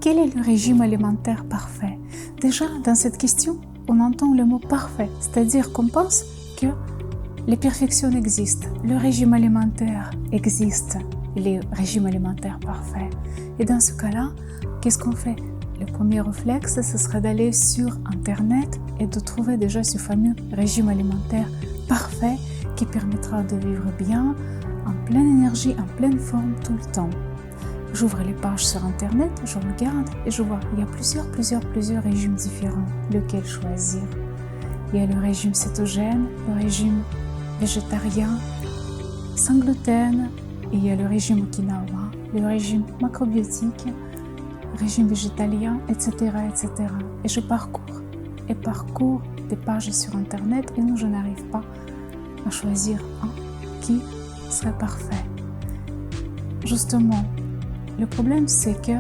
quel est le régime alimentaire parfait? Déjà, dans cette question, on entend le mot parfait, c'est-à-dire qu'on pense que les perfections existent. Le régime alimentaire existe, les régimes alimentaires parfaits. Et dans ce cas-là, qu'est-ce qu'on fait? Le premier réflexe, ce serait d'aller sur Internet et de trouver déjà ce fameux régime alimentaire parfait qui permettra de vivre bien, en pleine énergie, en pleine forme tout le temps. J'ouvre les pages sur Internet, je regarde et je vois, il y a plusieurs régimes différents. Lequel choisir? Il y a le régime cétogène, le régime végétarien, sans gluten, et il y a le régime Okinawa, le régime macrobiotique, régime végétalien, etc., etc. Et je parcours des pages sur Internet et non, je n'arrive pas à choisir un qui serait parfait. Justement, le problème c'est que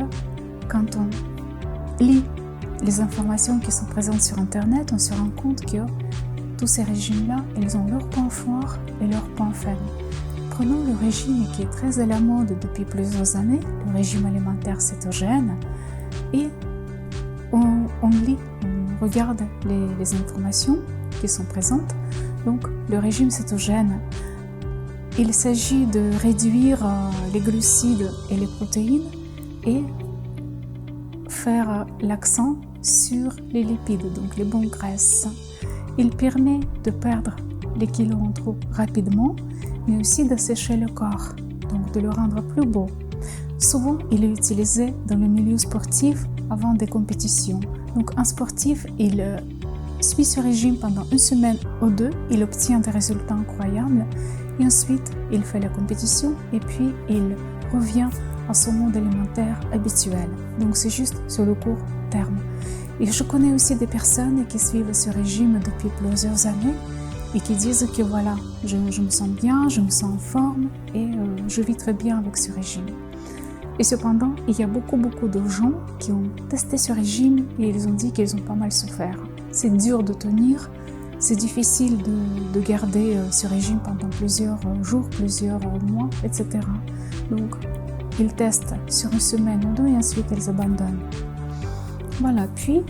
quand on lit les informations qui sont présentes sur Internet, on se rend compte que tous ces régimes-là, ils ont leurs points forts et leurs points faibles. Prenons le régime qui est très à la mode depuis plusieurs années, le régime alimentaire cétogène, et on lit, on regarde les informations qui sont présentes. Donc, le régime cétogène, il s'agit de réduire les glucides et les protéines et faire l'accent sur les lipides, donc les bonnes graisses. Il permet de perdre les kilos en trop rapidement, mais aussi d'assécher le corps, donc de le rendre plus beau. Souvent, il est utilisé dans le milieu sportif avant des compétitions. Donc, un sportif, il suit ce régime pendant une semaine ou deux, il obtient des résultats incroyables, et ensuite, il fait la compétition, et puis il revient à son mode alimentaire habituel. Donc, c'est juste sur le court terme. Et je connais aussi des personnes qui suivent ce régime depuis plusieurs années et qui disent que voilà, je me sens bien, je me sens en forme et je vis très bien avec ce régime. Et cependant, il y a beaucoup de gens qui ont testé ce régime et ils ont dit qu'ils ont pas mal souffert. C'est dur de tenir, c'est difficile de garder ce régime pendant plusieurs jours, plusieurs mois, etc. Donc, ils testent sur une semaine ou deux et ensuite ils abandonnent. Voilà, puis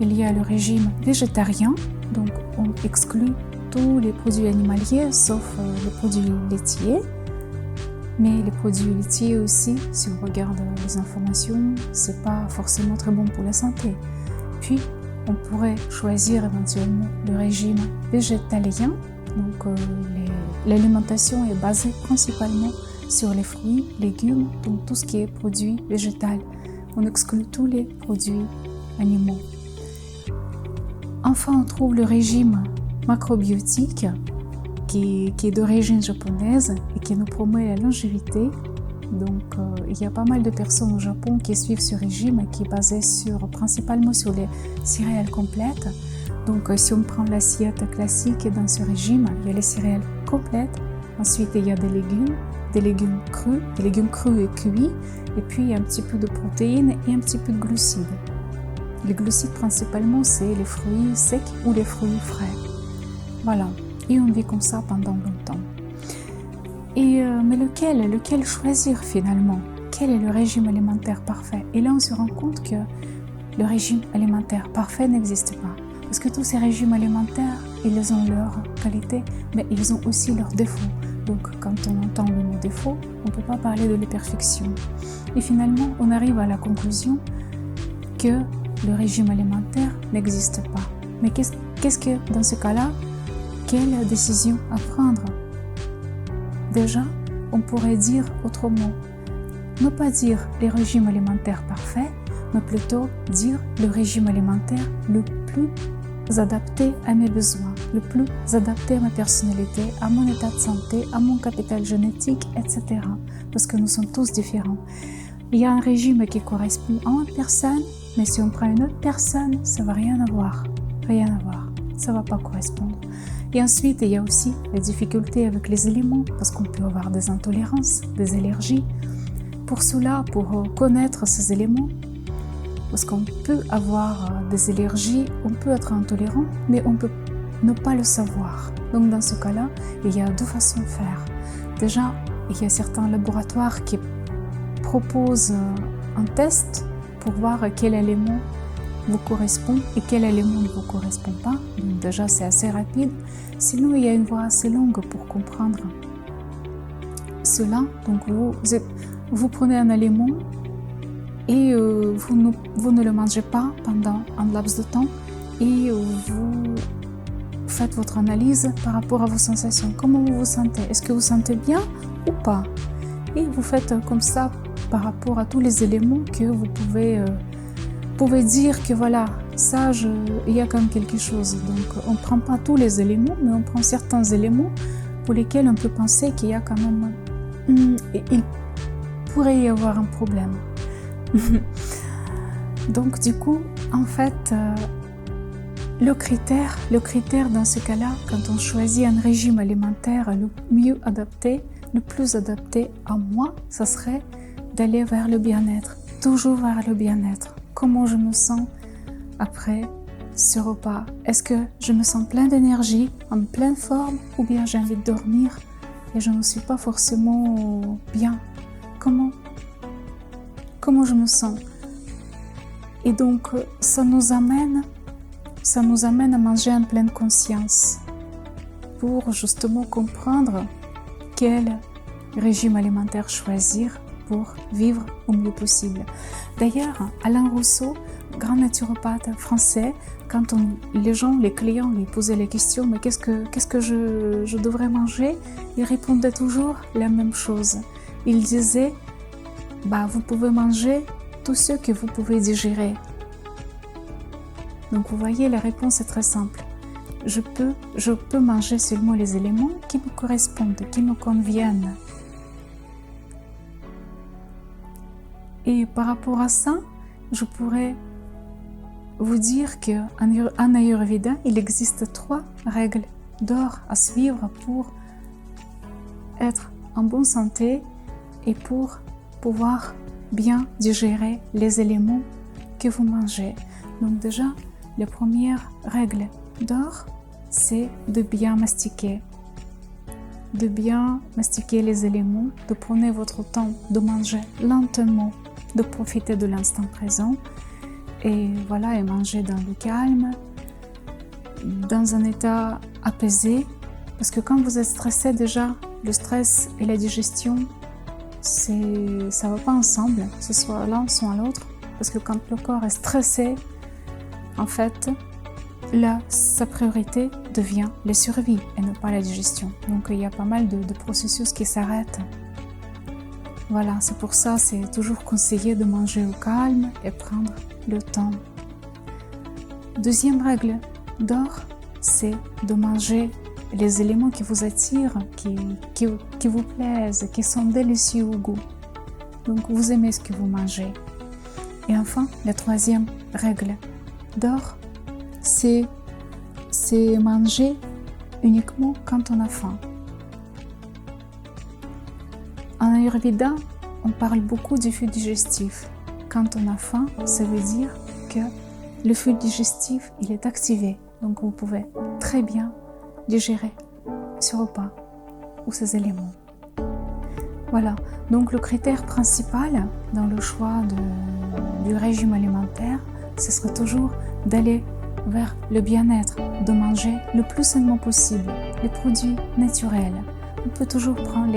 il y a le régime végétarien, donc on exclut tous les produits animaliers sauf les produits laitiers. Mais les produits laitiers aussi, si on regarde les informations, c'est pas forcément très bon pour la santé. Puis on pourrait choisir éventuellement le régime végétalien, donc l'alimentation est basée principalement sur les fruits, légumes, donc tout ce qui est produit végétal. On exclut tous les produits animaux. Enfin, on trouve le régime macrobiotique qui est d'origine japonaise et qui nous promet la longévité. Donc, il y a pas mal de personnes au Japon qui suivent ce régime qui est basé principalement sur les céréales complètes. Donc, si on prend l'assiette classique dans ce régime, il y a les céréales complètes. Ensuite, il y a des légumes crus et cuits. Et puis, un petit peu de protéines et un petit peu de glucides. Les glucides, principalement, c'est les fruits secs ou les fruits frais. Voilà. Et on vit comme ça pendant longtemps. Mais lequel choisir finalement? Quel est le régime alimentaire parfait? Et là, on se rend compte que le régime alimentaire parfait n'existe pas. Parce que tous ces régimes alimentaires, ils ont leurs qualités, mais ils ont aussi leurs défauts. Donc, quand on entend le mot défaut, on ne peut pas parler de la perfection. Et finalement, on arrive à la conclusion que le régime alimentaire n'existe pas. Mais qu'est-ce que, dans ce cas-là, quelle décision à prendre? Déjà, on pourrait dire autrement. Ne pas dire le régime alimentaire parfait, mais plutôt dire le régime alimentaire le plus adapté à mes besoins, le plus adapté à ma personnalité, à mon état de santé, à mon capital génétique, etc. Parce que nous sommes tous différents. Il y a un régime qui correspond à une personne, mais si on prend une autre personne, ça ne va rien avoir. Ça ne va pas correspondre. Et ensuite, il y a aussi les difficultés avec les éléments, parce qu'on peut avoir des intolérances, des allergies. Pour cela, pour connaître ces éléments, parce qu'on peut avoir des allergies, on peut être intolérant, mais on peut ne pas le savoir. Donc dans ce cas-là, il y a deux façons de faire. Déjà, il y a certains laboratoires qui proposent un test pour voir quel élément vous correspond et quel élément ne vous correspond pas. Donc déjà, c'est assez rapide. Sinon, il y a une voie assez longue pour comprendre cela. Donc vous prenez un élément et vous ne le mangez pas pendant un laps de temps et vous faites votre analyse par rapport à vos sensations. Comment vous vous sentez? Est-ce que vous sentez bien ou pas? Et vous faites comme ça par rapport à tous les éléments que vous pouvez dire que voilà, ça, il y a quand même quelque chose. Donc on ne prend pas tous les éléments, mais on prend certains éléments pour lesquels on peut penser qu'il y a quand même... il pourrait y avoir un problème. Donc du coup, en fait, le critère dans ce cas-là, quand on choisit un régime alimentaire le mieux adapté, le plus adapté à moi, ça serait d'aller vers le bien-être, toujours vers le bien-être. Comment je me sens après ce repas? Est-ce que je me sens plein d'énergie, en pleine forme, ou bien j'ai envie de dormir et je ne suis pas forcément bien? Comment je me sens? Et donc, ça nous amène à manger en pleine conscience pour justement comprendre quel régime alimentaire choisir pour vivre au mieux possible. D'ailleurs, Alain Rousseau, grand naturopathe français, quand les clients lui posaient les questions, mais qu'est-ce que je devrais manger? Il répondait toujours la même chose. Il disait, vous pouvez manger tout ce que vous pouvez digérer. Donc vous voyez, la réponse est très simple. Je peux manger seulement les éléments qui me correspondent, qui me conviennent. Et par rapport à ça, je pourrais vous dire qu'en Ayurveda, il existe 3 règles d'or à suivre pour être en bonne santé et pour pouvoir bien digérer les éléments que vous mangez. Donc déjà, la première règle d'or, c'est de bien mastiquer. De bien mastiquer les éléments, de prendre votre temps, de manger lentement, de profiter de l'instant présent et voilà, et manger dans le calme, dans un état apaisé, parce que quand vous êtes stressé déjà, le stress et la digestion, ça va pas ensemble, que ce soit l'un soit l'autre, parce que quand le corps est stressé, en fait, là, sa priorité devient la survie et non pas la digestion. Donc il y a pas mal de processus qui s'arrêtent. Voilà, c'est pour ça, c'est toujours conseillé de manger au calme et prendre le temps. Deuxième règle d'or, c'est de manger les éléments qui vous attirent, qui vous plaisent, qui sont délicieux au goût. Donc vous aimez ce que vous mangez. Et enfin, la troisième règle d'or, c'est manger uniquement quand on a faim. En Ayurveda, on parle beaucoup du flux digestif. Quand on a faim, ça veut dire que le flux digestif, il est activé. Donc vous pouvez très bien digérer ce repas ou ces éléments. Voilà, donc le critère principal dans le choix du régime alimentaire, ce serait toujours d'aller vers le bien-être, de manger le plus sainement possible, les produits naturels. On peut toujours prendre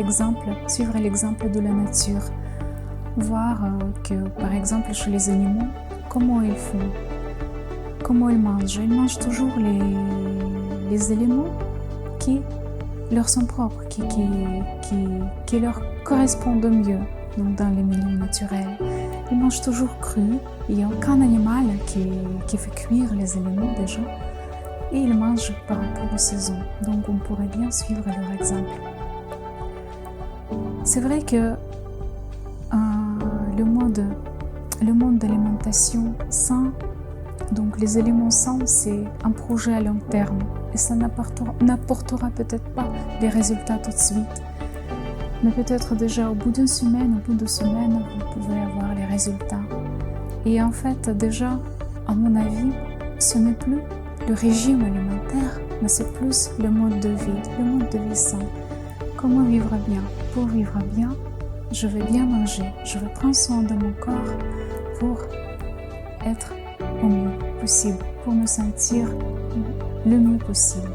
suivre l'exemple de la nature, voir que par exemple chez les animaux, comment ils font, comment ils mangent. Ils mangent toujours les éléments qui leur sont propres, qui leur correspondent mieux, donc dans les milieux naturels. Ils mangent toujours cru, il n'y a aucun animal qui fait cuire les éléments déjà, et ils mangent par rapport aux saisons. Donc on pourrait bien suivre leur exemple. C'est vrai que le mode d'alimentation sain, donc les éléments sains, c'est un projet à long terme et ça n'apportera peut-être pas des résultats tout de suite, mais peut-être déjà au bout d'une semaine, au bout de semaines, vous pouvez avoir les résultats. Et en fait, déjà, à mon avis, ce n'est plus le régime alimentaire, mais c'est plus le mode de vie sain. Comment vivre bien? Pour vivre bien, je vais bien manger, je vais prendre soin de mon corps pour être au mieux possible, pour me sentir le mieux possible.